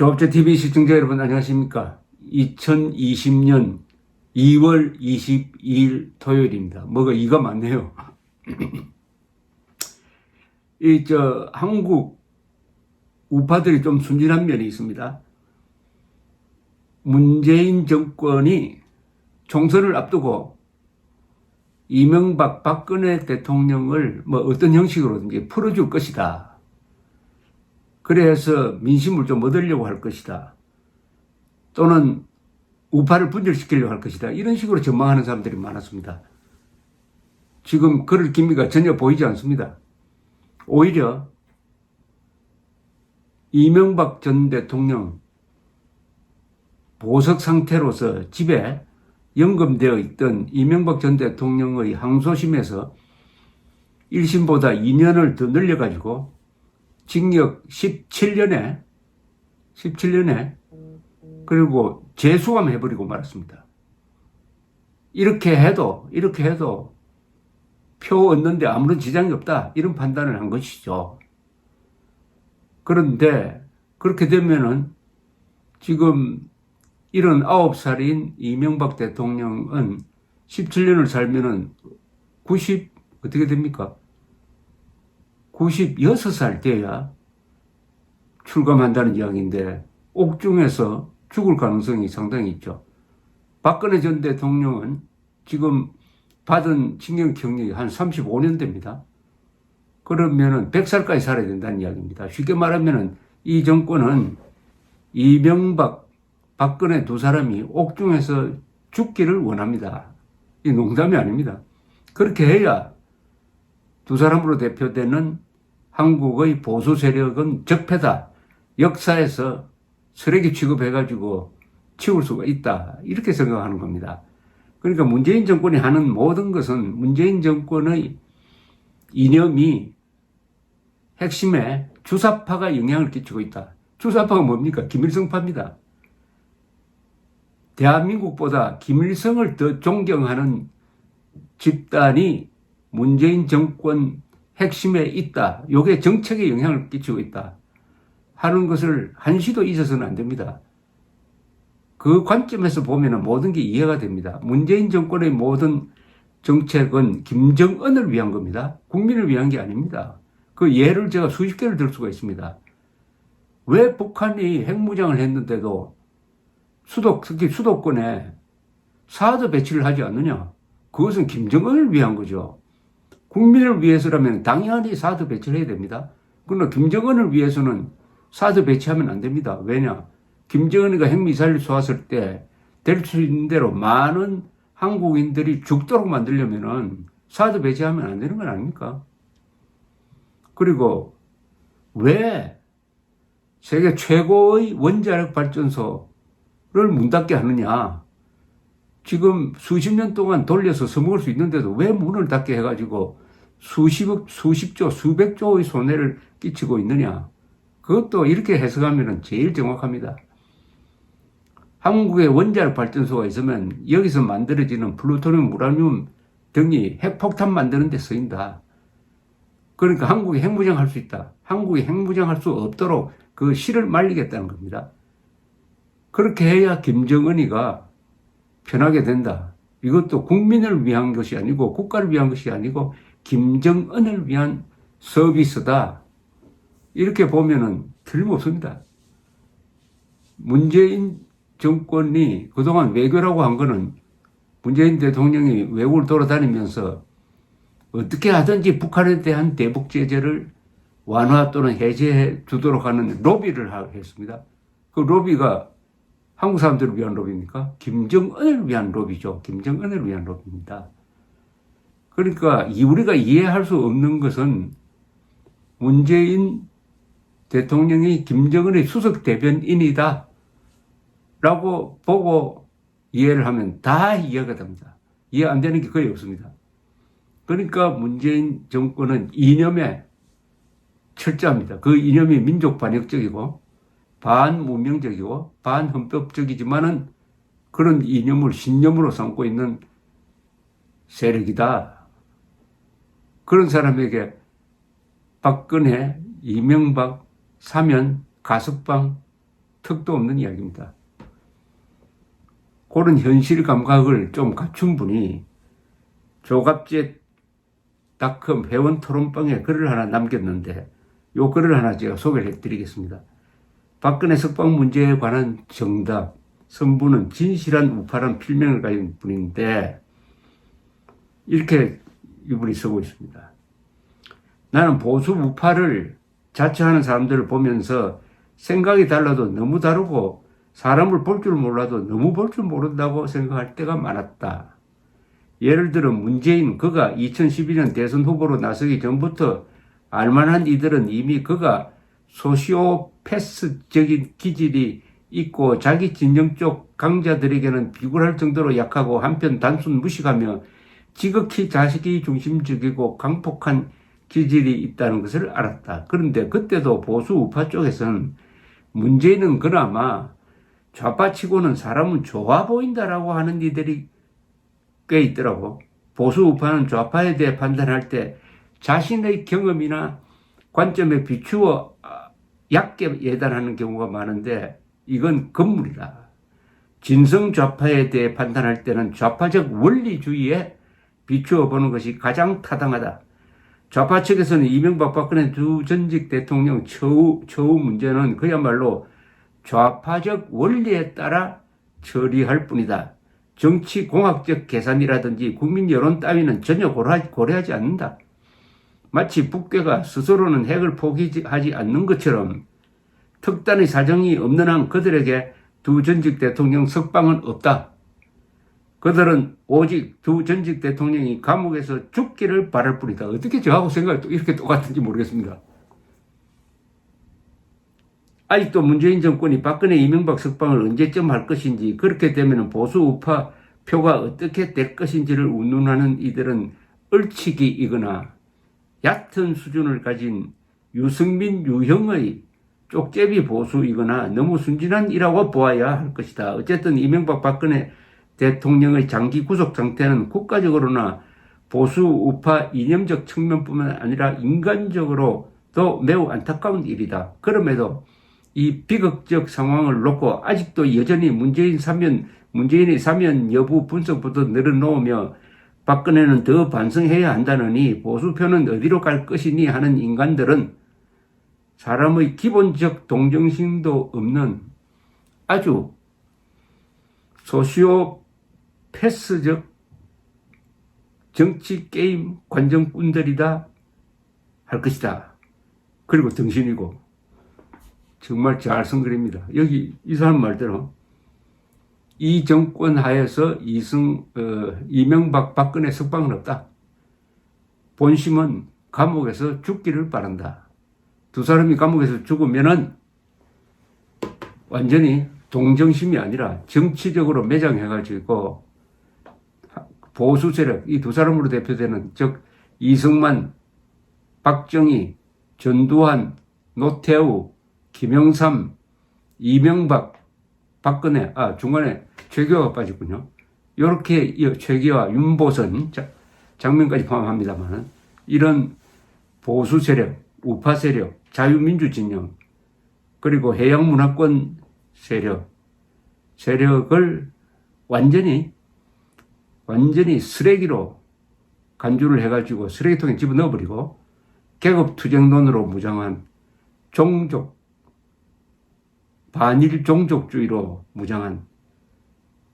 조합제 TV 시청자 여러분 안녕하십니까? 2020년 2월 22일 토요일입니다. 뭐가 이가 많네요. 한국 우파들이 좀 순진한 면이 있습니다. 문재인 정권이 총선을 앞두고 이명박 박근혜 대통령을 어떤 형식으로든지 풀어줄 것이다. 그래서 민심을 좀 얻으려고 할 것이다. 또는 우파를 분열시키려고 할 것이다. 이런 식으로 전망하는 사람들이 많았습니다. 지금 그럴 기미가 전혀 보이지 않습니다. 오히려 이명박 전 대통령 보석 상태로서 집에 연금되어 있던 이명박 전 대통령의 항소심에서 1심보다 2년을 더 늘려가지고 징역 17년에 그리고 재수감해버리고 말았습니다. 이렇게 해도 표 얻는데 아무런 지장이 없다 이런 판단을 한 것이죠. 그런데 그렇게 되면은 지금 79살인 이명박 대통령은 17년을 살면은 어떻게 됩니까? 96살 돼야 출감한다는 이야기인데 옥중에서 죽을 가능성이 상당히 있죠. 박근혜 전 대통령은 지금 받은 징역 경력이 한 35년 됩니다. 그러면은 100살까지 살아야 된다는 이야기입니다. 쉽게 말하면은 이 정권은 이명박, 박근혜 두 사람이 옥중에서 죽기를 원합니다. 이 농담이 아닙니다. 그렇게 해야 두 사람으로 대표되는 한국의 보수 세력은 적폐다. 역사에서 쓰레기 취급해가지고 치울 수가 있다. 이렇게 생각하는 겁니다. 그러니까 문재인 정권이 하는 모든 것은 문재인 정권의 이념이 핵심에 주사파가 영향을 끼치고 있다. 주사파가 뭡니까? 김일성파입니다. 대한민국보다 김일성을 더 존경하는 집단이 문재인 정권 핵심에 있다. 요게 정책에 영향을 끼치고 있다. 하는 것을 한시도 잊어서는 안 됩니다. 그 관점에서 보면 모든 게 이해가 됩니다. 문재인 정권의 모든 정책은 김정은을 위한 겁니다. 국민을 위한 게 아닙니다. 그 예를 제가 수십 개를 들 수가 있습니다. 왜 북한이 핵무장을 했는데도 특히 수도권에 사드 배치를 하지 않느냐? 그것은 김정은을 위한 거죠. 국민을 위해서라면 당연히 사드 배치를 해야 됩니다. 그러나 김정은을 위해서는 사드 배치하면 안 됩니다. 왜냐? 김정은이가 핵미사일을 쏘았을 때 될 수 있는 대로 많은 한국인들이 죽도록 만들려면은 사드 배치하면 안 되는 건 아닙니까? 그리고 왜 세계 최고의 원자력 발전소를 문 닫게 하느냐? 지금 수십 년 동안 돌려서 써먹을 수 있는데도 왜 문을 닫게 해가지고 수십억, 수십조, 수백조의 손해를 끼치고 있느냐? 그것도 이렇게 해석하면 제일 정확합니다. 한국에 원자력 발전소가 있으면 여기서 만들어지는 플루토늄, 우라늄 등이 핵폭탄 만드는 데 쓰인다. 그러니까 한국이 핵무장 할 수 있다. 한국이 핵무장 할 수 없도록 그 실을 말리겠다는 겁니다. 그렇게 해야 김정은이가 편하게 된다. 이것도 국민을 위한 것이 아니고 국가를 위한 것이 아니고 김정은을 위한 서비스다. 이렇게 보면은 틀림없습니다. 문재인 정권이 그동안 외교라고 한 거는 문재인 대통령이 외국을 돌아다니면서 어떻게 하든지 북한에 대한 대북 제재를 완화 또는 해제해 주도록 하는 로비를 했습니다. 그 로비가 한국 사람들을 위한 로비입니까? 김정은을 위한 로비죠. 김정은을 위한 로비입니다. 그러니까 우리가 이해할 수 없는 것은 문재인 대통령이 김정은의 수석 대변인이다 라고 보고 이해를 하면 다 이해가 됩니다. 이해 안 되는 게 거의 없습니다. 그러니까 문재인 정권은 이념에 철저합니다. 그 이념이 민족 반역적이고 반문명적이고 반헌법적이지만은 그런 이념을 신념으로 삼고 있는 세력이다. 그런 사람에게 박근혜, 이명박, 사면, 가석방 턱도 없는 이야기입니다. 그런 현실 감각을 좀 갖춘 분이 조갑제닷컴 회원 토론방에 글을 하나 남겼는데 요 글을 하나 제가 소개를 해드리겠습니다. 박근혜 석방 문제에 관한 정답, 선부는 진실한 우파란 필명을 가진 분인데 이렇게 이분이 쓰고 있습니다. 나는 보수 우파를 자처하는 사람들을 보면서 생각이 달라도 너무 다르고 사람을 볼 줄 몰라도 너무 볼 줄 모른다고 생각할 때가 많았다. 예를 들어 문재인 그가 2012년 대선 후보로 나서기 전부터 알만한 이들은 이미 그가 소시오패스적인 기질이 있고 자기 진영 쪽 강자들에게는 비굴할 정도로 약하고 한편 단순 무식하며 지극히 자식이 중심적이고 강폭한 기질이 있다는 것을 알았다. 그런데 그때도 보수 우파 쪽에서는 문재인은 그나마 좌파치고는 사람은 좋아 보인다라고 하는 이들이 꽤 있더라고. 보수 우파는 좌파에 대해 판단할 때 자신의 경험이나 관점에 비추어 얕게 예단하는 경우가 많은데 이건 건물이다. 진성 좌파에 대해 판단할 때는 좌파적 원리주의에 비추어 보는 것이 가장 타당하다. 좌파 측에서는 이명박 박근혜 두 전직 대통령 처우 문제는 그야말로 좌파적 원리에 따라 처리할 뿐이다. 정치공학적 계산이라든지 국민 여론 따위는 전혀 고려하지 않는다. 마치 북괴가 스스로는 핵을 포기하지 않는 것처럼 특단의 사정이 없는 한 그들에게 두 전직 대통령 석방은 없다. 그들은 오직 두 전직 대통령이 감옥에서 죽기를 바랄 뿐이다. 어떻게 저하고 생각이 이렇게 똑같은지 모르겠습니다. 아직도 문재인 정권이 박근혜 이명박 석방을 언제쯤 할 것인지 그렇게 되면 보수 우파 표가 어떻게 될 것인지를 운운하는 이들은 얼치기이거나 얕은 수준을 가진 유승민 유형의 쪽제비 보수이거나 너무 순진한 이라고 보아야 할 것이다. 어쨌든 이명박 박근혜 대통령의 장기 구속 상태는 국가적으로나 보수 우파 이념적 측면뿐만 아니라 인간적으로도 매우 안타까운 일이다. 그럼에도 이 비극적 상황을 놓고 아직도 여전히 문재인의 사면 여부 분석부터 늘어놓으며 박근혜는 더 반성해야 한다느니 보수표는 어디로 갈 것이니 하는 인간들은 사람의 기본적 동정심도 없는 아주 소시오패스적 정치 게임 관정꾼들이다 할 것이다. 그리고 등신이고 정말 잘 쓴 글입니다. 여기 이 사람 말대로 이 정권 하에서 이명박 박근혜 석방은 없다. 본심은 감옥에서 죽기를 바란다. 두 사람이 감옥에서 죽으면은 완전히 동정심이 아니라 정치적으로 매장해가지고 보수 세력, 이 두 사람으로 대표되는 즉 이승만, 박정희, 전두환, 노태우, 김영삼, 이명박, 박근혜, 중간에 최규하가 빠졌군요. 이렇게 최규하, 윤보선, 장면까지 포함합니다만 이런 보수 세력, 우파 세력, 자유민주 진영, 그리고 해양문화권 세력을 완전히 쓰레기로 간주를 해가지고 쓰레기통에 집어넣어버리고 계급투쟁론으로 무장한 반일 종족주의로 무장한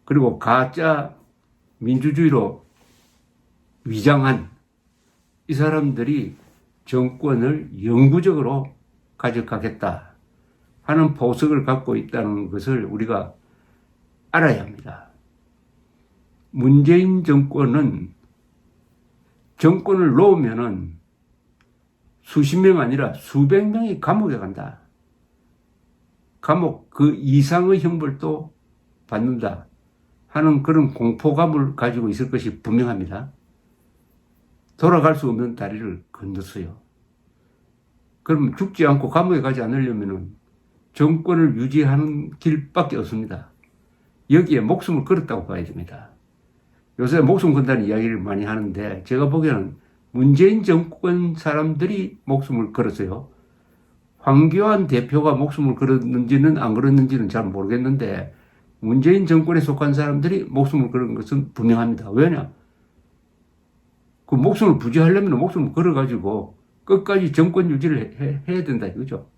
그리고 가짜 민주주의로 위장한 이 사람들이 정권을 영구적으로 가져가겠다 하는 포석을 갖고 있다는 것을 우리가 알아야 합니다. 문재인 정권은 정권을 놓으면은 수십 명 아니라 수백 명이 감옥에 간다. 감옥 그 이상의 형벌도 받는다 하는 그런 공포감을 가지고 있을 것이 분명합니다. 돌아갈 수 없는 다리를 건넜어요. 그럼 죽지 않고 감옥에 가지 않으려면 정권을 유지하는 길밖에 없습니다. 여기에 목숨을 걸었다고 봐야 됩니다. 요새 목숨 건다는 이야기를 많이 하는데 제가 보기에는 문재인 정권 사람들이 목숨을 걸었어요. 황교안 대표가 목숨을 걸었는지는 안 걸었는지는 잘 모르겠는데 문재인 정권에 속한 사람들이 목숨을 걸은 것은 분명합니다. 왜냐? 그 목숨을 부지하려면 목숨을 걸어가지고 끝까지 정권 유지를 해야 된다 이거죠.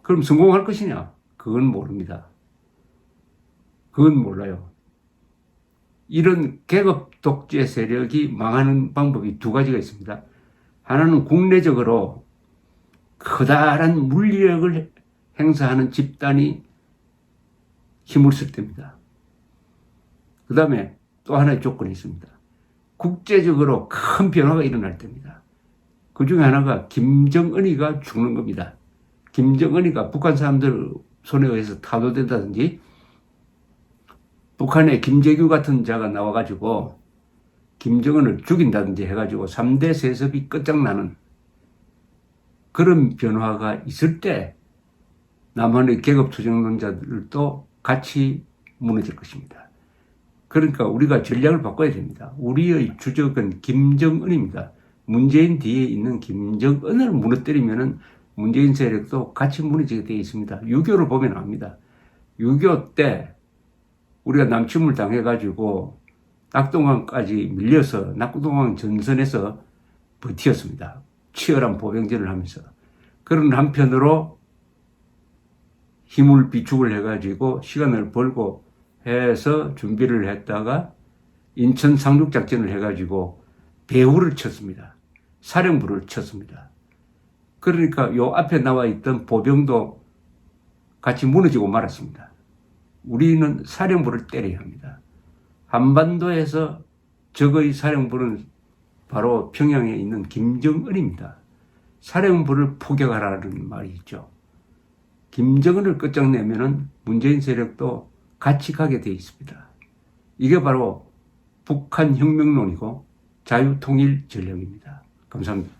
그럼 성공할 것이냐? 그건 모릅니다. 그건 몰라요. 이런 계급 독재 세력이 망하는 방법이 두 가지가 있습니다. 하나는 국내적으로 커다란 물리력을 행사하는 집단이 힘을 쓸 때입니다. 그 다음에 또 하나의 조건이 있습니다. 국제적으로 큰 변화가 일어날 때입니다. 그 중에 하나가 김정은이가 죽는 겁니다. 김정은이가 북한 사람들 손에 의해서 타도된다든지 북한에 김재규 같은 자가 나와가지고 김정은을 죽인다든지 해가지고 3대 세습이 끝장나는 그런 변화가 있을 때 남한의 계급투쟁론자들도 같이 무너질 것입니다. 그러니까 우리가 전략을 바꿔야 됩니다. 우리의 주적은 김정은입니다. 문재인 뒤에 있는 김정은을 무너뜨리면은 문재인 세력도 같이 무너지게 되어 있습니다. 6.25를 보면 압니다. 6.25 때 우리가 남침을 당해가지고 낙동강까지 밀려서 낙동강 전선에서 버티었습니다. 치열한 보병전을 하면서. 그런 한편으로 힘을 비축을 해가지고 시간을 벌고 해서 준비를 했다가 인천 상륙작전을 해가지고 배후를 쳤습니다. 사령부를 쳤습니다. 그러니까 요 앞에 나와 있던 보병도 같이 무너지고 말았습니다. 우리는 사령부를 때려야 합니다. 한반도에서 적의 사령부는 바로 평양에 있는 김정은입니다. 사령부를 포격하라는 말이 있죠. 김정은을 끝장내면은 문재인 세력도 같이 가게 되어 있습니다. 이게 바로 북한 혁명론이고 자유통일 전략입니다. 감사합니다.